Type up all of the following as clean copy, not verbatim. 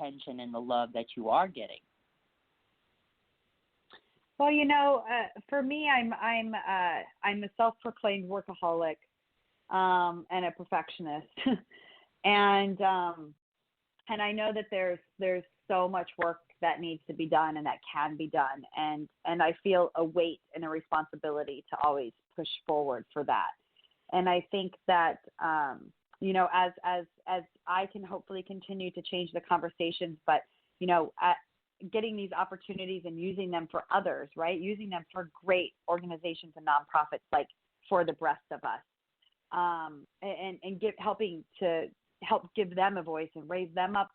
attention and the love that you are getting? Well, for me, I'm a self-proclaimed workaholic and a perfectionist, and I know that there's so much work that needs to be done and that can be done, and I feel a weight and a responsibility to always push forward for that. And I think that as I can hopefully continue to change the conversations, but getting these opportunities and using them for others, right? Using them for great organizations and nonprofits, like For the Breast of Us, and helping to help give them a voice and raise them up,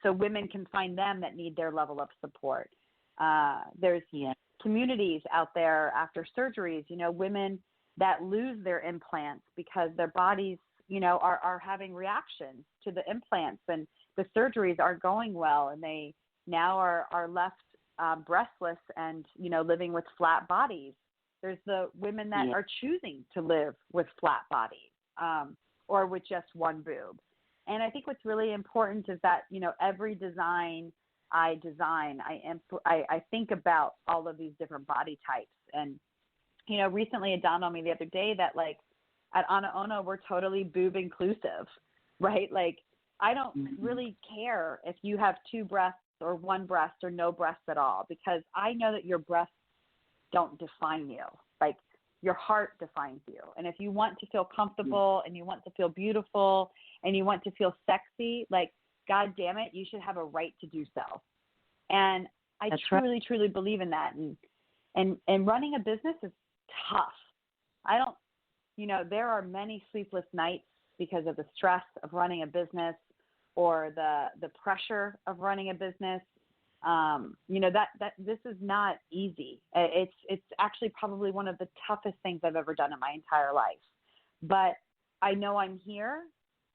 so women can find them that need their level of support. There's communities out there after surgeries, women that lose their implants because their bodies, are having reactions to the implants, and the surgeries aren't going well, and they now are left breastless and, living with flat bodies. There's the women that are choosing to live with flat bodies or with just one boob. And I think what's really important is that, every design I design, I think about all of these different body types. And, recently it dawned on me the other day that, like, at AnaOno, we're totally boob inclusive, right? Like, I don't really care if you have two breasts or one breast or no breasts at all, because I know that your breasts don't define you. Like, your heart defines you. And if you want to feel comfortable and you want to feel beautiful and you want to feel sexy, like, God damn it, you should have a right to do so. And I truly believe in that. And running a business is tough. There are many sleepless nights because of the stress of running a business or the pressure of running a business. That this is not easy. It's actually probably one of the toughest things I've ever done in my entire life. But I know I'm here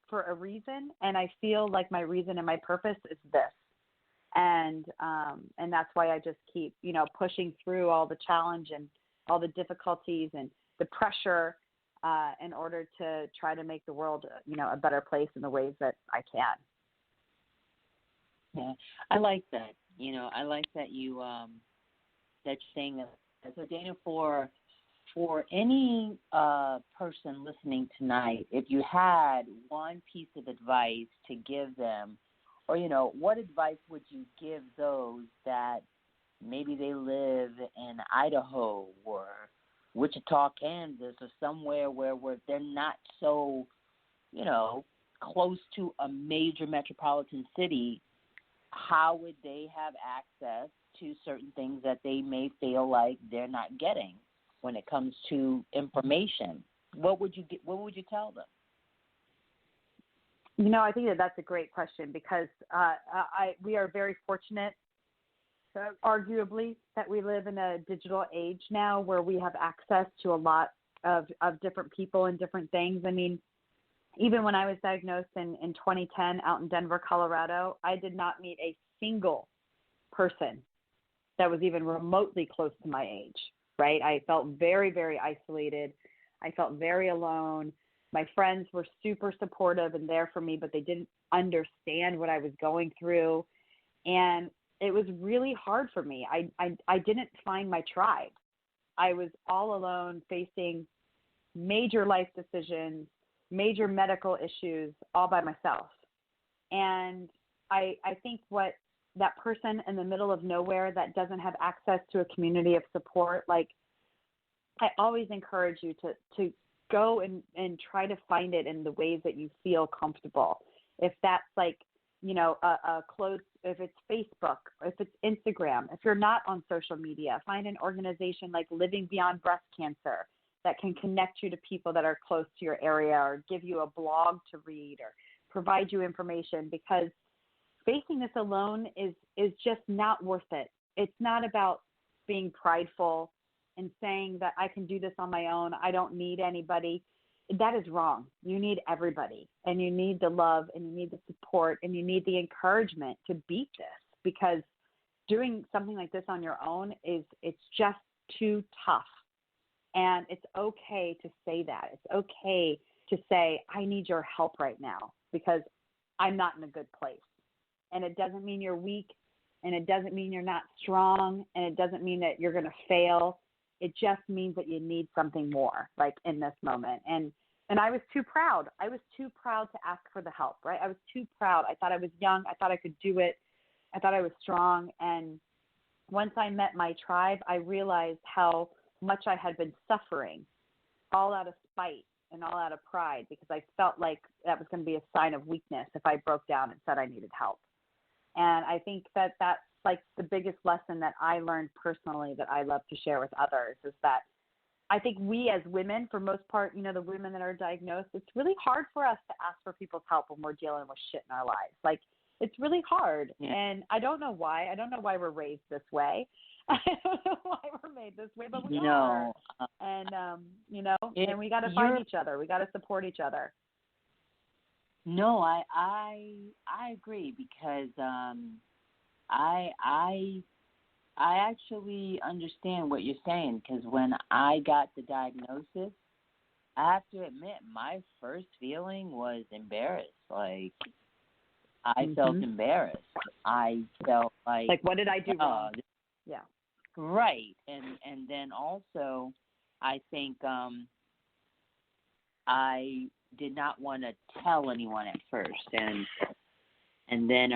for a reason, and I feel like my reason and my purpose is this. And that's why I just keep, pushing through all the challenge and all the difficulties and the pressure in order to try to make the world, a better place in the ways that I can. Yeah, I like that. I like that you're saying that. So, Dana, for any person listening tonight, if you had one piece of advice to give them, or, what advice would you give those that maybe they live in Idaho or Wichita, Kansas, or somewhere where they're not so, close to a major metropolitan city? How would they have access to certain things that they may feel like they're not getting when it comes to information? What would you tell them? I think that's a great question, because we are very fortunate, arguably, that we live in a digital age now where we have access to a lot of different people and different things. I mean, even when I was diagnosed in 2010 out in Denver, Colorado, I did not meet a single person that was even remotely close to my age, right? I felt very, very isolated. I felt very alone. My friends were super supportive and there for me, but they didn't understand what I was going through. And it was really hard for me. I didn't find my tribe. I was all alone, facing major life decisions, major medical issues, all by myself. And I think what that person in the middle of nowhere that doesn't have access to a community of support, like, I always encourage you to go and try to find it in the ways that you feel comfortable. If that's like, a close, if it's Facebook, if it's Instagram, if you're not on social media, find an organization like Living Beyond Breast Cancer that can connect you to people that are close to your area, or give you a blog to read, or provide you information, because facing this alone is just not worth it. It's not about being prideful and saying that I can do this on my own, I don't need anybody. That is wrong. You need everybody, and you need the love, and you need the support, and you need the encouragement to beat this, because doing something like this on your own it's just too tough. And it's okay to say that. It's okay to say, I need your help right now because I'm not in a good place. and it doesn't mean you're weak, and it doesn't mean you're not strong, and it doesn't mean that you're going to fail. It just means that you need something more, like in this moment. And I was too proud. I was too proud to ask for the help, right? I was too proud. I thought I was young. I thought I could do it. I thought I was strong. And once I met my tribe, I realized how much I had been suffering, all out of spite and all out of pride, because I felt like that was going to be a sign of weakness if I broke down and said I needed help. And I think that that's like the biggest lesson that I learned personally that I love to share with others, is that I think we as women, for most part, you know, the women that are diagnosed, it's really hard for us to ask for people's help when we're dealing with shit in our lives. Like, it's really hard. Yeah. And I don't know why. I don't know why we're raised this way. I don't know why we're made this way, but we are. And, you know, and we got to find each other. We got to support each other. No, I agree, because I actually understand what you're saying, because when I got the diagnosis, I have to admit my first feeling was embarrassed. Like, I felt embarrassed. I felt like what did I do wrong? Yeah. Right. And then also I think I did not want to tell anyone at first. And then,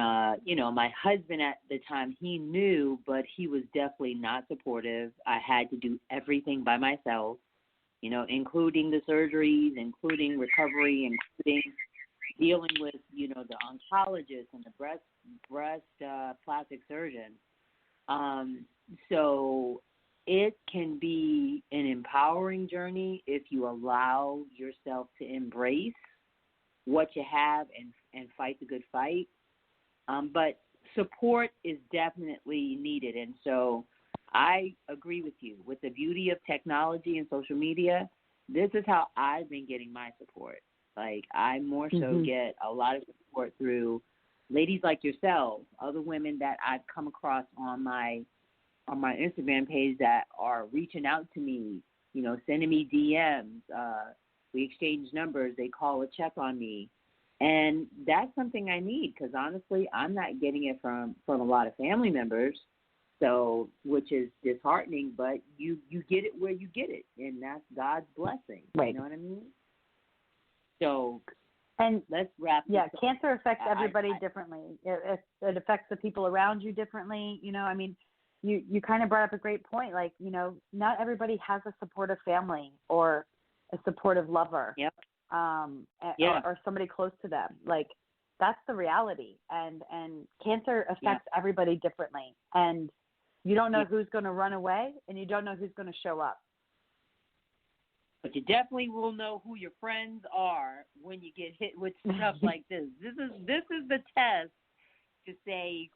you know, my husband at the time, he knew, but he was definitely not supportive. I had to do everything by myself, you know, including the surgeries, including recovery, including dealing with, you know, the oncologist and the breast plastic surgeon. So it can be an empowering journey if you allow yourself to embrace what you have and fight the good fight. But support is definitely needed. And so I agree with you. With the beauty of technology and social media, this is how I've been getting my support. Like, I more so get a lot of support through ladies like yourselves, other women that I've come across on my Instagram page that are reaching out to me, you know, sending me DMs. We exchange numbers. They call or check on me. And that's something I need, because honestly, I'm not getting it from a lot of family members, so, which is disheartening, but you get it where you get it, and that's God's blessing. Right. You know what I mean? So, and let's wrap this up. Cancer affects everybody differently. It affects the people around you differently. You know, I mean, you kind of brought up a great point. Like, you know, not everybody has a supportive family or a supportive lover. Yep. Or somebody close to them. Like, that's the reality. And cancer affects everybody differently. And you don't know who's going to run away, and you don't know who's going to show up. But you definitely will know who your friends are when you get hit with stuff like this. This is the test to say,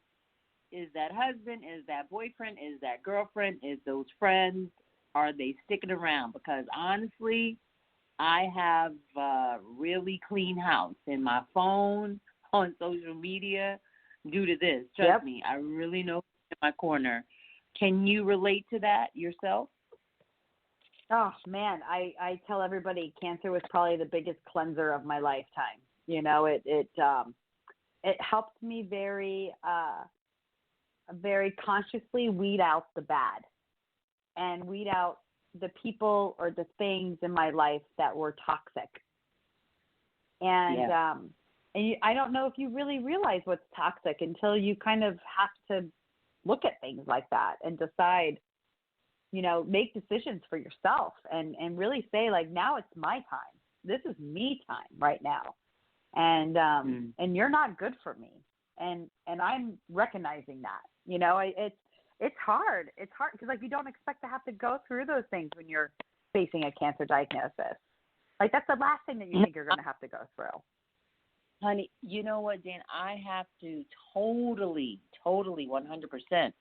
is that husband, is that boyfriend, is that girlfriend, is those friends, are they sticking around? Because honestly, I have a really clean house in my phone, on social media, due to this. Trust me, I really know who's in my corner. Can you relate to that yourself? Oh, man, I tell everybody cancer was probably the biggest cleanser of my lifetime. You know, it helped me very consciously weed out the bad and weed out the people or the things in my life that were toxic. And I don't know if you really realize what's toxic until you kind of have to look at things like that and decide, you know, make decisions for yourself and really say, like, now it's my time. This is me time right now. And and you're not good for me. And I'm recognizing that. You know, it's hard. It's hard because, like, you don't expect to have to go through those things when you're facing a cancer diagnosis. Like, that's the last thing that you think you're going to have to go through. Honey, you know what, Dan? I have to totally, 100%.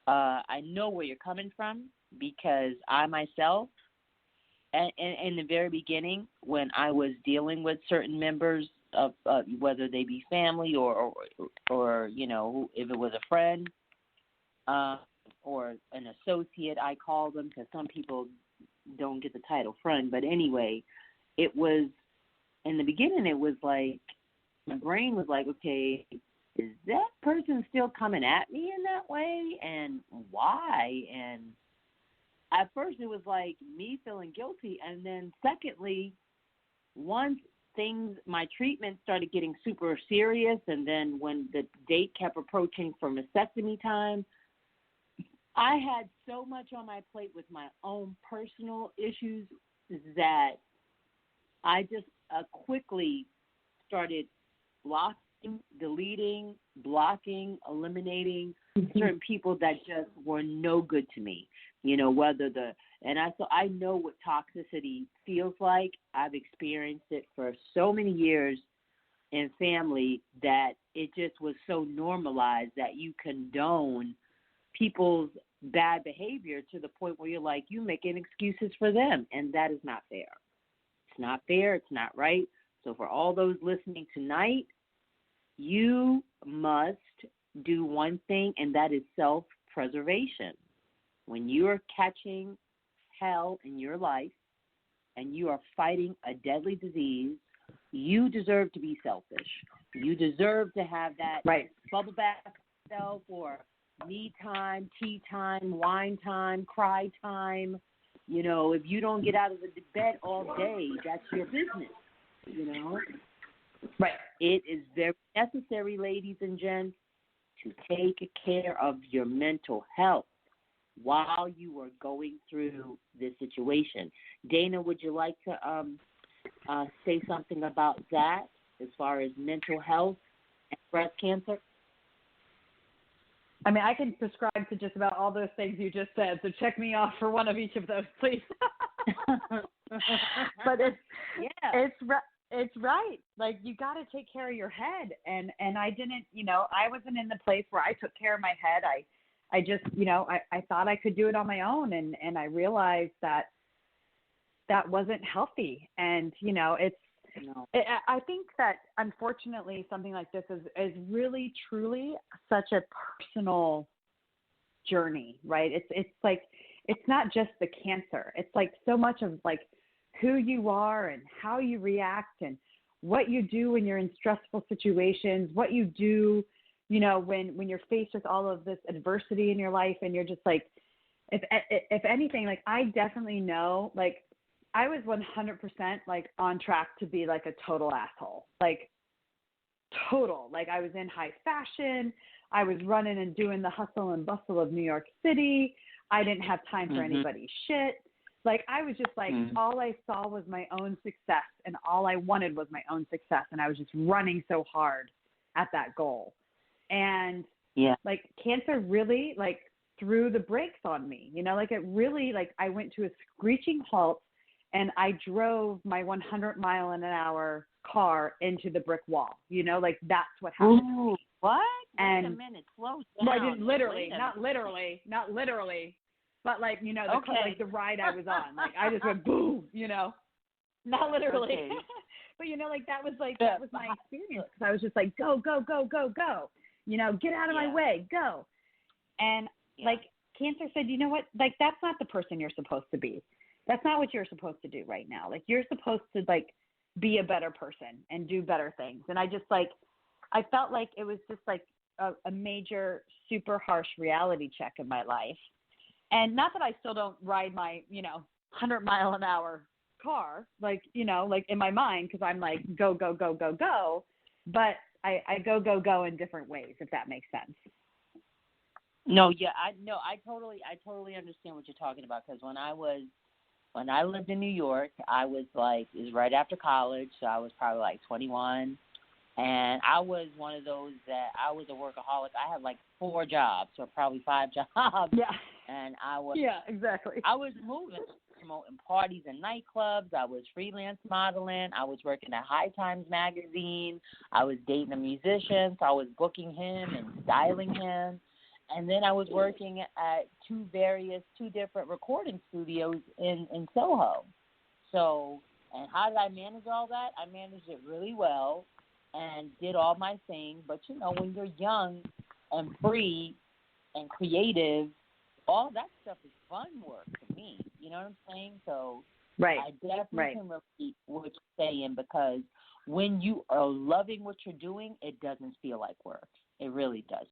I know where you're coming from, because I myself, in the very beginning, when I was dealing with certain members of whether they be family or you know, if it was a friend or an associate, I call them, because some people don't get the title friend. But anyway, it was, in the beginning, it was like, my brain was like, okay, is that person still coming at me in that way, and why? And at first it was like me feeling guilty, and then secondly, once my treatment started getting super serious, and then when the date kept approaching for mastectomy time, I had so much on my plate with my own personal issues that I just quickly started blocking, deleting, blocking, eliminating certain people that just were no good to me. You know, so I know what toxicity feels like. I've experienced it for so many years in family that it just was so normalized that you condone people's bad behavior to the point where you're like, you making excuses for them, and that is not fair. It's not fair. It's not right. So for all those listening tonight, you must do one thing, and that is self-preservation. When you are catching hell in your life and you are fighting a deadly disease, you deserve to be selfish. You deserve to have that bubble bath self, or me time, tea time, wine time, cry time. You know, if you don't get out of the bed all day, that's your business, you know. Right. It is very necessary, ladies and gents, to take care of your mental health while you are going through this situation. Dana, would you like to say something about that as far as mental health and breast cancer? I mean, I can prescribe to just about all those things you just said, so check me off for one of each of those, please. But it's right. Like, you got to take care of your head, and I didn't, you know, I wasn't in the place where I took care of my head. I just, you know, I thought I could do it on my own, and I realized that wasn't healthy. And, you know, I think that unfortunately something like this is really, truly such a personal journey, right? It's like, it's not just the cancer. It's like so much of like who you are and how you react and what you do when you're in stressful situations, what you do, you know, when you're faced with all of this adversity in your life, and you're just like, if anything, like, I definitely know, like, I was 100% like on track to be like a total asshole, like total. Like, I was in high fashion. I was running and doing the hustle and bustle of New York City. I didn't have time for anybody's shit. Like, I was just like, all I saw was my own success, and all I wanted was my own success. And I was just running so hard at that goal. And like, cancer really like threw the brakes on me, you know, like it really, like, I went to a screeching halt, and I drove my 100-mile-an-hour car into the brick wall. You know, like, that's what happened to me. What? And, wait a minute, slow down. Well, I didn't literally, not literally, but like, you know, like the ride I was on. Like, I just went boom, you know, not literally. Okay. But, you know, like, that was my experience, because I was just like, go, go, go, go, go. You know, get out of my way, go. And like, cancer said, you know what? Like, that's not the person you're supposed to be. That's not what you're supposed to do right now. Like, you're supposed to like be a better person and do better things. And I just like, I felt like it was just like a major, super harsh reality check in my life. And not that I still don't ride my, you know, 100-mile-an-hour car, like, you know, like in my mind, because I'm like, go, go, go, go, go. But I go, go, go in different ways, if that makes sense. No, I totally understand what you're talking about, because when I lived in New York, I was like, it was right after college, so I was probably like 21, and I was one of those that I was a workaholic. I had like 4 jobs, or probably 5 jobs. Yeah. And I was exactly. I was moving, promoting parties and nightclubs. I was freelance modeling. I was working at High Times magazine. I was dating a musician, so I was booking him and styling him. And then I was working at two different recording studios in Soho. So, and how did I manage all that? I managed it really well and did all my thing. But, you know, when you're young and free and creative, all that stuff is fun work to me. You know what I'm saying? So I definitely can repeat what you're saying, because when you are loving what you're doing, it doesn't feel like work. It really does.